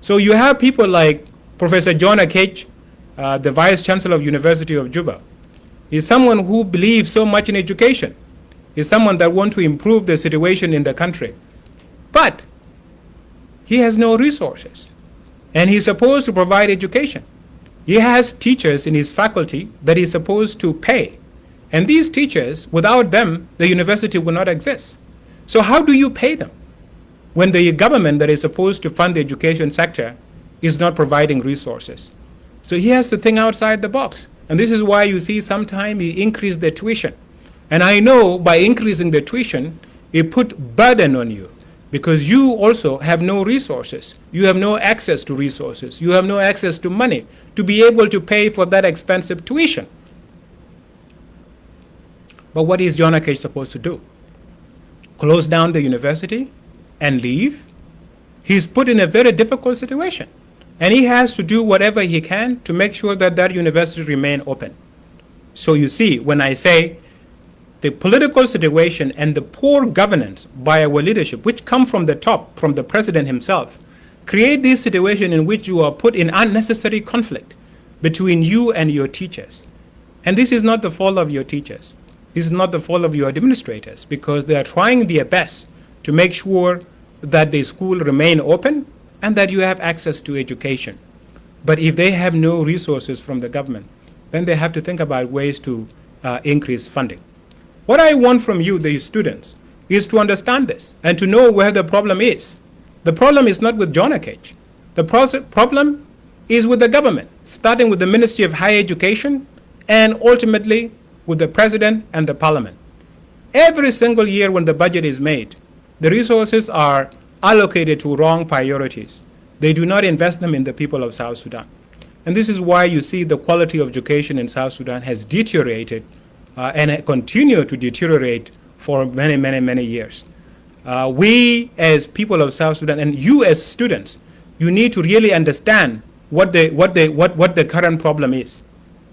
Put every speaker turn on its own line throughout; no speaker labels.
So you have people like Professor John Akech, the Vice Chancellor of University of Juba. He's someone who believes so much in education. He's someone that wants to improve the situation in the country. But he has no resources. And he's supposed to provide education. He has teachers in his faculty that he's supposed to pay. And these teachers, without them, the university will not exist. So how do you pay them when the government that is supposed to fund the education sector is not providing resources? So he has to think outside the box. And this is why you see sometimes he increased the tuition. And I know by increasing the tuition, it put burden on you because you also have no resources. You have no access to resources. You have no access to money to be able to pay for that expensive tuition. But what is John Akech supposed to do? Close down the university and leave? He's put in a very difficult situation. And he has to do whatever he can to make sure that that university remain open. So you see, when I say the political situation and the poor governance by our leadership, which come from the top, from the president himself, create this situation in which you are put in unnecessary conflict between you and your teachers. And this is not the fault of your teachers. This is not the fault of your administrators, because they are trying their best to make sure that the school remain open and that you have access to education. But if they have no resources from the government, then they have to think about ways to increase funding. What I want from you, the students, is to understand this and to know where the problem is. The problem is not with John Akech. The problem is with the government, starting with the Ministry of Higher Education and ultimately with the president and the parliament. Every single year when the budget is made, the resources are allocated to wrong priorities. They do not invest them in the people of South Sudan. And this is why you see the quality of education in South Sudan has deteriorated and continue to deteriorate for many, many, many years. We as people of South Sudan and you as students, you need to really understand what the current problem is.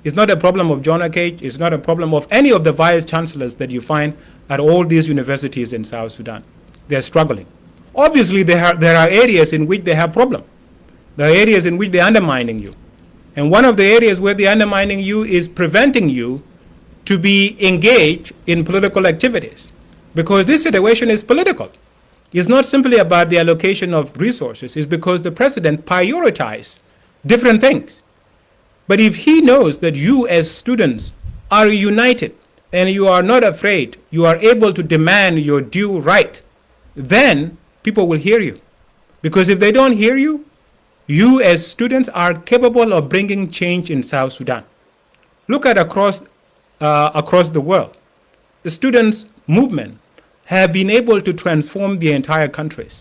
It's not a problem of John Akech. It's not a problem of any of the vice chancellors that you find at all these universities in South Sudan. They're struggling. Obviously, there are areas in which they have problem. There are areas in which they're undermining you. And one of the areas where they're undermining you is preventing you to be engaged in political activities. Because this situation is political. It's not simply about the allocation of resources. It's because the president prioritizes different things. But if he knows that you as students are united and you are not afraid, you are able to demand your due right, then people will hear you. Because if they don't hear you, you as students are capable of bringing change in South Sudan. Look at across the world. The students' movement have been able to transform the entire countries.